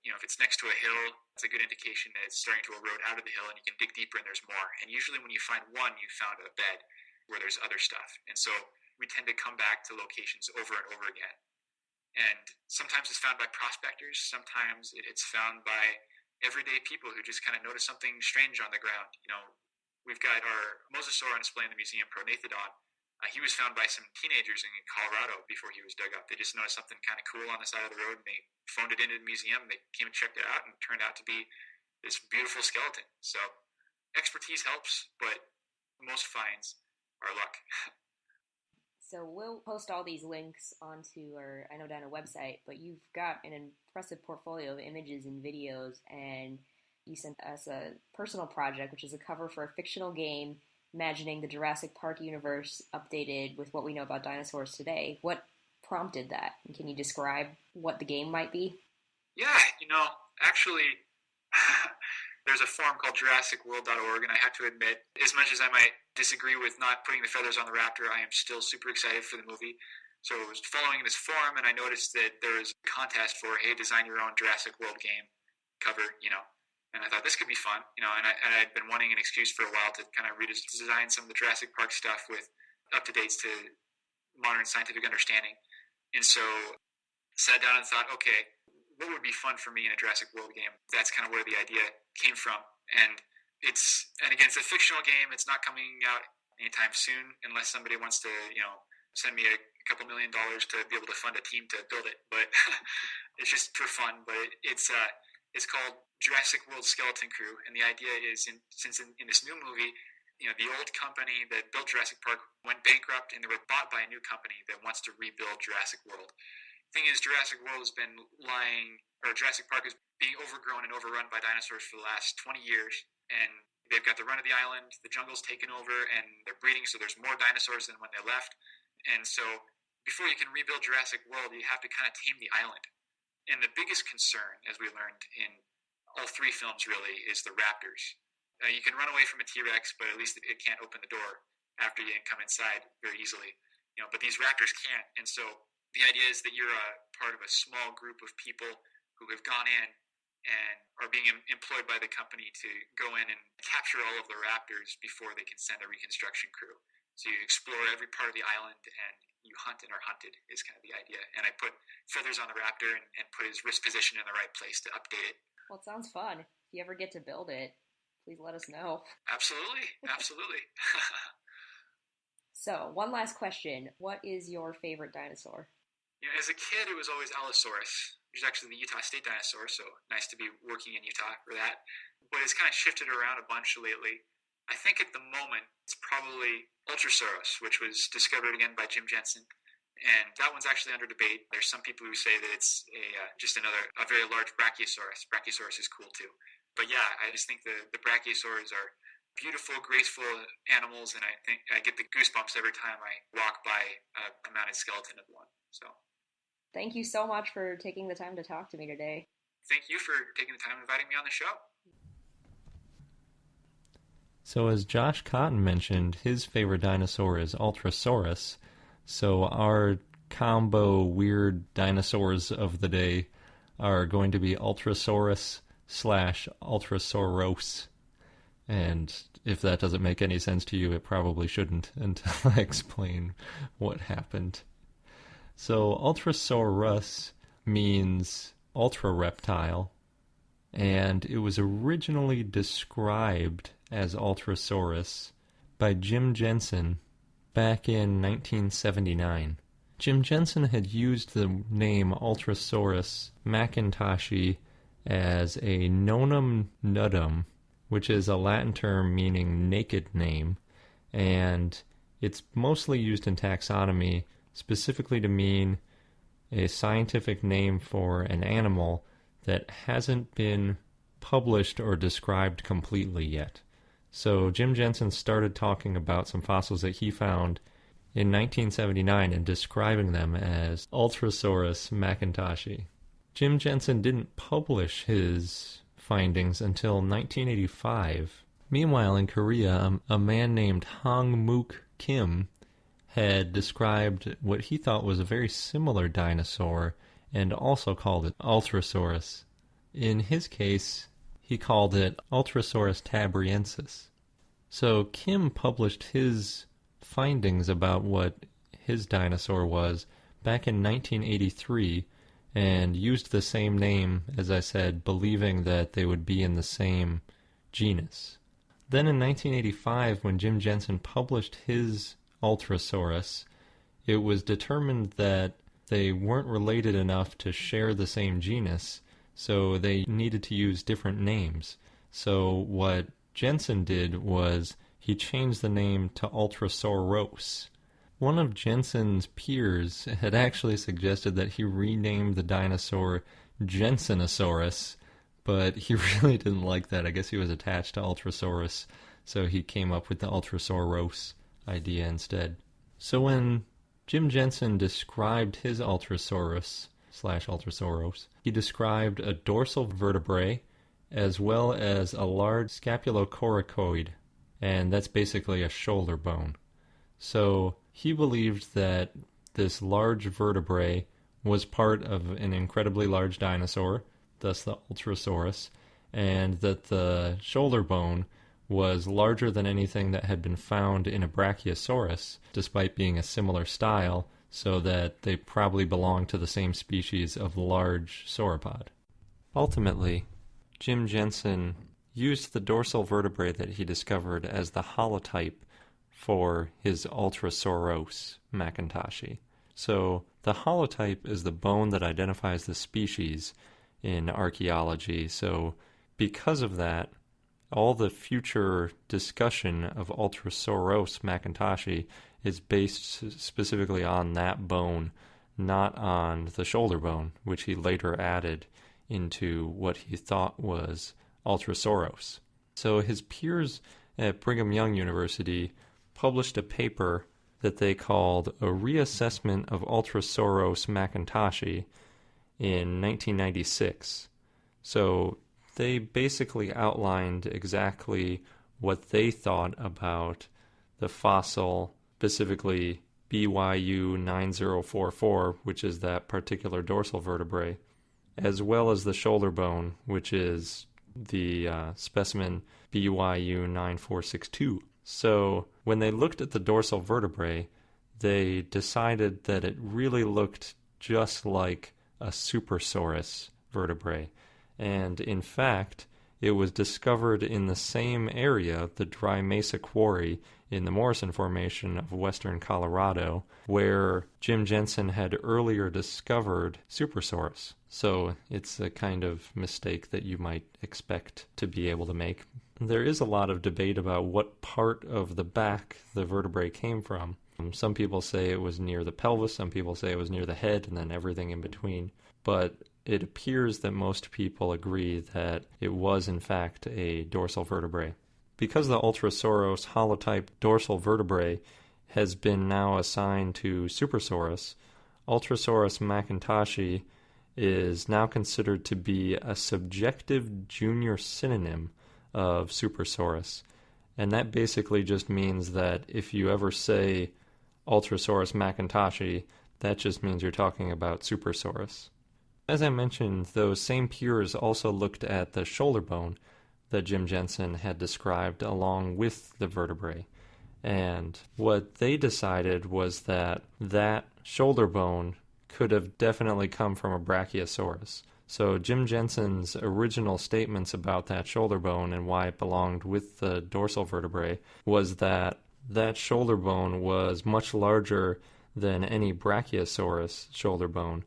if it's next to a hill, it's a good indication that it's starting to erode out of the hill, and you can dig deeper and there's more. And usually when you find one, you found a bed where there's other stuff. And so we tend to come back to locations over and over again. And sometimes it's found by prospectors. Sometimes it's found by everyday people who just kind of notice something strange on the ground. We've got our mosasaur on display in the museum, Prognathodon. He was found by some teenagers in Colorado before he was dug up. They just noticed something kind of cool on the side of the road, and they phoned it into the museum. They came and checked it out, and it turned out to be this beautiful skeleton. So expertise helps, but most finds are luck. So we'll post all these links onto our I Know Dino website, but you've got an impressive portfolio of images and videos, and you sent us a personal project, which is a cover for a fictional game imagining the Jurassic Park universe updated with what we know about dinosaurs today. What prompted that? And can you describe what the game might be? Yeah, actually, there's a forum called JurassicWorld.org, and I have to admit, as much as I might disagree with not putting the feathers on the raptor, I am still super excited for the movie. So I was following this forum, and I noticed that there was a contest for, hey, design your own Jurassic World game cover, and I thought this could be fun, and I'd been wanting an excuse for a while to kind of redesign some of the Jurassic Park stuff with up-to-dates to modern scientific understanding. And so sat down and thought, okay, what would be fun for me in a Jurassic World game? That's kind of where the idea came from. And again, it's a fictional game. It's not coming out anytime soon unless somebody wants to, send me a couple $1 million to be able to fund a team to build it. But it's just for fun. But it's called Jurassic World Skeleton Crew, and the idea is, since in this new movie, the old company that built Jurassic Park went bankrupt, and they were bought by a new company that wants to rebuild Jurassic World. Thing is, Jurassic World has been Jurassic Park is being overgrown and overrun by dinosaurs for the last 20 years, and they've got the run of the island, the jungle's taken over, and they're breeding, so there's more dinosaurs than when they left. And so before you can rebuild Jurassic World, you have to kind of tame the island. And the biggest concern, as we learned in all three films really, is the raptors. You can run away from a T-Rex, but at least it can't open the door after you come inside very easily. But these raptors can't. And so the idea is that you're a part of a small group of people who have gone in and are being employed by the company to go in and capture all of the raptors before they can send a reconstruction crew. So you explore every part of the island and you hunt and are hunted is kind of the idea. And I put feathers on the raptor and put his wrist position in the right place to update it. Well, it sounds fun. If you ever get to build it, please let us know. Absolutely. Absolutely. So, one last question. What is your favorite dinosaur? As a kid, it was always Allosaurus, which is actually the Utah State dinosaur, so nice to be working in Utah for that. But it's kind of shifted around a bunch lately. I think at the moment, it's probably Ultrasaurus, which was discovered again by Jim Jensen. And that one's actually under debate. There's some people who say that it's just a very large Brachiosaurus. Brachiosaurus is cool too. But yeah, I just think the Brachiosaurs are beautiful, graceful animals, and I think I get the goosebumps every time I walk by a mounted skeleton of one. So, thank you so much for taking the time to talk to me today. Thank you for taking the time and inviting me on the show. So as Josh Cotton mentioned, his favorite dinosaur is Ultrasaurus. So our combo weird dinosaurs of the day are going to be Ultrasaurus / Ultrasauros. And if that doesn't make any sense to you, it probably shouldn't until I explain what happened. So Ultrasaurus means ultra-reptile, and it was originally described as Ultrasaurus by Jim Jensen back in 1979. Jim Jensen had used the name Ultrasaurus mackintoshi as a nonum nudum, which is a Latin term meaning naked name, and it's mostly used in taxonomy specifically to mean a scientific name for an animal that hasn't been published or described completely yet. So Jim Jensen started talking about some fossils that he found in 1979 and describing them as Ultrasaurus mackintoshi. Jim Jensen didn't publish his findings until 1985. Meanwhile, in Korea, a man named Hong Mook Kim had described what he thought was a very similar dinosaur and also called it Ultrasaurus. In his case, he called it Ultrasaurus tabriensis. So Kim published his findings about what his dinosaur was back in 1983 and used the same name, as I said, believing that they would be in the same genus. Then in 1985, when Jim Jensen published his Ultrasaurus, it was determined that they weren't related enough to share the same genus, so they needed to use different names. So what Jensen did was he changed the name to Ultrasaurus. One of Jensen's peers had actually suggested that he rename the dinosaur Jensenosaurus, but he really didn't like that. I guess he was attached to Ultrasaurus, so he came up with the Ultrasaurus idea instead. So when Jim Jensen described his Ultrasaurus/Ultrasaurus, he described a dorsal vertebrae as well as a large scapulocoracoid, and that's basically a shoulder bone. So he believed that this large vertebrae was part of an incredibly large dinosaur, thus the Ultrasaurus, and that the shoulder bone was larger than anything that had been found in a Brachiosaurus, despite being a similar style, so that they probably belonged to the same species of large sauropod. Ultimately, Jim Jensen used the dorsal vertebrae that he discovered as the holotype for his Ultrasaurus McIntoshy. So the holotype is the bone that identifies the species in archaeology. So because of that, all the future discussion of Ultrasaurus McIntoshy is based specifically on that bone, not on the shoulder bone, which he later added into what he thought was Ultrasaurus. So his peers at Brigham Young University published a paper that they called A Reassessment of Ultrasaurus McIntoshy in 1996. So they basically outlined exactly what they thought about the fossil, specifically BYU 9044, which is that particular dorsal vertebrae, as well as the shoulder bone, which is the specimen BYU 9462. So when they looked at the dorsal vertebrae, they decided that it really looked just like a Supersaurus vertebrae. And in fact, it was discovered in the same area, the Dry Mesa Quarry in the Morrison Formation of western Colorado, where Jim Jensen had earlier discovered Supersaurus. So it's a kind of mistake that you might expect to be able to make. There is a lot of debate about what part of the back the vertebrae came from. Some people say it was near the pelvis, some people say it was near the head, and then everything in between. But it appears that most people agree that it was in fact a dorsal vertebrae. Because the Ultrasaurus holotype dorsal vertebrae has been now assigned to Supersaurus, Ultrasaurus McIntoshy is now considered to be a subjective junior synonym of Supersaurus. And that basically just means that if you ever say Ultrasaurus McIntoshy, that just means you're talking about Supersaurus. As I mentioned, those same peers also looked at the shoulder bone that Jim Jensen had described along with the vertebrae. And what they decided was that that shoulder bone could have definitely come from a Brachiosaurus. So Jim Jensen's original statements about that shoulder bone and why it belonged with the dorsal vertebrae was that that shoulder bone was much larger than any Brachiosaurus shoulder bone.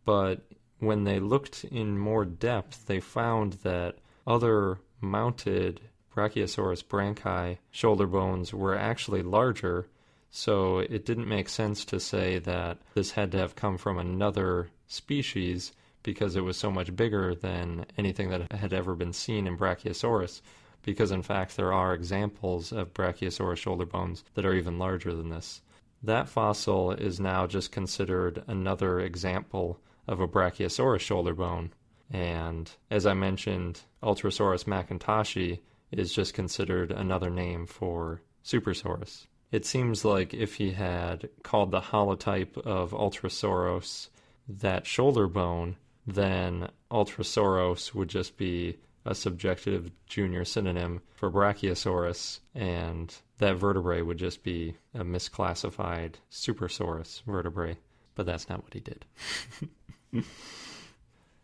But when they looked in more depth, they found that other mounted Brachiosaurus branchi shoulder bones were actually larger, so it didn't make sense to say that this had to have come from another species because it was so much bigger than anything that had ever been seen in Brachiosaurus, because in fact there are examples of Brachiosaurus shoulder bones that are even larger than this. That fossil is now just considered another example of a Brachiosaurus shoulder bone, and as I mentioned, Ultrasaurus McIntoshy is just considered another name for Supersaurus. It seems like if he had called the holotype of Ultrasaurus that shoulder bone, then Ultrasaurus would just be a subjective junior synonym for Brachiosaurus, and that vertebrae would just be a misclassified Supersaurus vertebrae. But that's not what he did.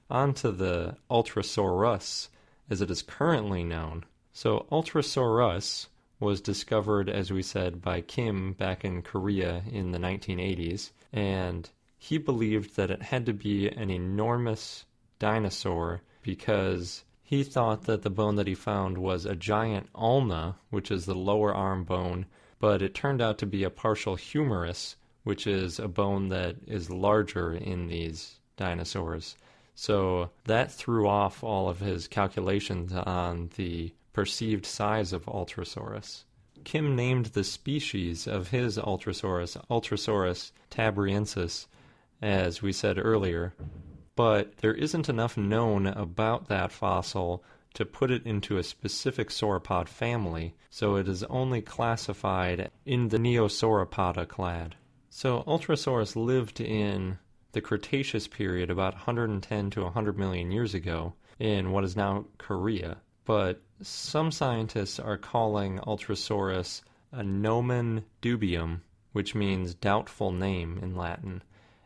On to the Ultrasaurus, as it is currently known. So Ultrasaurus was discovered, as we said, by Kim back in Korea in the 1980s, and he believed that it had to be an enormous dinosaur because he thought that the bone that he found was a giant ulna, which is the lower arm bone, but it turned out to be a partial humerus, which is a bone that is larger in these dinosaurs. So that threw off all of his calculations on the perceived size of Ultrasaurus. Kim named the species of his Ultrasaurus, Ultrasaurus tabriensis, as we said earlier, but there isn't enough known about that fossil to put it into a specific sauropod family, so it is only classified in the Neosauropoda clade. So Ultrasaurus lived in the Cretaceous period about 110 to 100 million years ago in what is now Korea, but some scientists are calling Ultrasaurus a nomen dubium, which means doubtful name in Latin.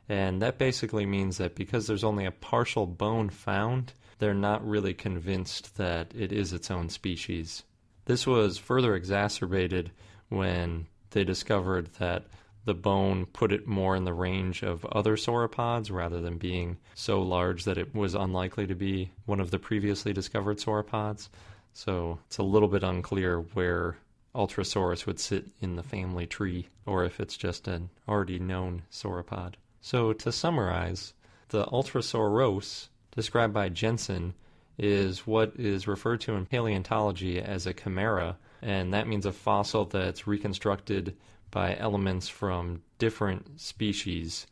And that basically means that because there's only a partial bone found, they're not really convinced that it is its own species. This was further exacerbated when they discovered that the bone put it more in the range of other sauropods rather than being so large that it was unlikely to be one of the previously discovered sauropods. So it's a little bit unclear where Ultrasaurus would sit in the family tree, or if it's just an already known sauropod. So to summarize, the Ultrasauros, described by Jensen, is what is referred to in paleontology as a chimera, and that means a fossil that's reconstructed by elements from different species.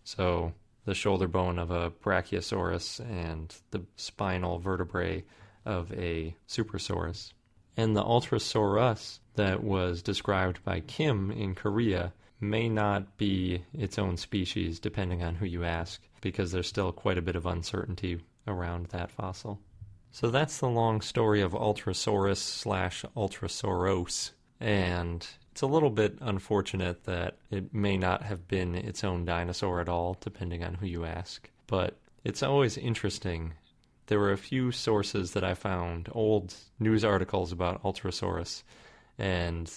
So the shoulder bone of a Brachiosaurus and the spinal vertebrae of a Supersaurus. And the Ultrasaurus that was described by Kim in Korea may not be its own species, depending on who you ask, because there's still quite a bit of uncertainty around that fossil. So that's the long story of Ultrasaurus/Ultrasauros, and it's a little bit unfortunate that it may not have been its own dinosaur at all, depending on who you ask. But it's always interesting. There were a few sources that I found, old news articles about Ultrasaurus, and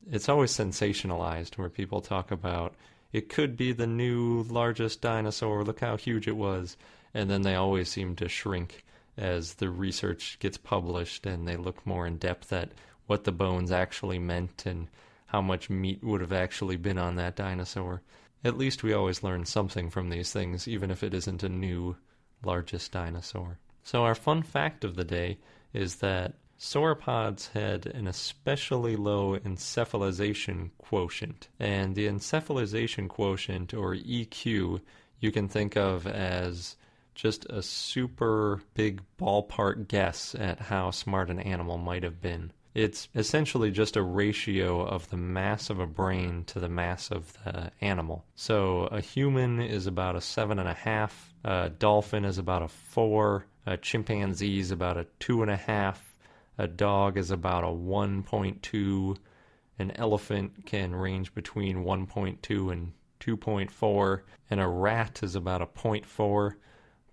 it's always sensationalized, where people talk about it could be the new largest dinosaur, look how huge it was, and then they always seem to shrink as the research gets published and they look more in depth at what the bones actually meant and how much meat would have actually been on that dinosaur. At least we always learn something from these things, even if it isn't a new largest dinosaur. So our fun fact of the day is that sauropods had an especially low encephalization quotient. And the encephalization quotient, or EQ, you can think of as just a super big ballpark guess at how smart an animal might have been. It's essentially just a ratio of the mass of a brain to the mass of the animal. So a human is about a 7.5, a dolphin is about a 4, a chimpanzee is about a 2.5, a dog is about a 1.2, an elephant can range between 1.2 and 2.4, and a rat is about a 0.4,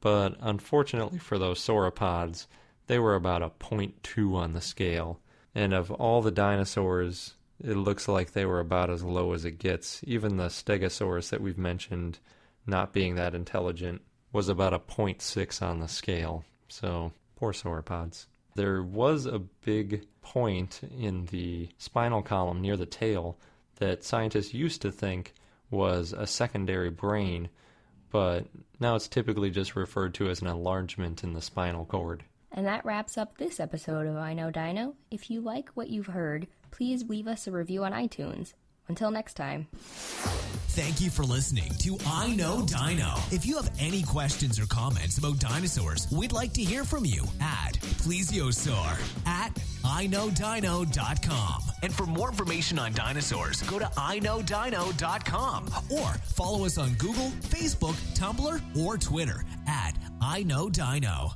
but unfortunately for those sauropods, they were about a 0.2 on the scale. And of all the dinosaurs, it looks like they were about as low as it gets. Even the Stegosaurus that we've mentioned, not being that intelligent, was about a 0.6 on the scale. So, poor sauropods. There was a big point in the spinal column near the tail that scientists used to think was a secondary brain, but now it's typically just referred to as an enlargement in the spinal cord. And that wraps up this episode of I Know Dino. If you like what you've heard, please leave us a review on iTunes. Until next time. Thank you for listening to I Know Dino. If you have any questions or comments about dinosaurs, we'd like to hear from you at plesiosaur@iknowdino.com. And for more information on dinosaurs, go to iknowdino.com or follow us on Google, Facebook, Tumblr, or Twitter at I Know Dino.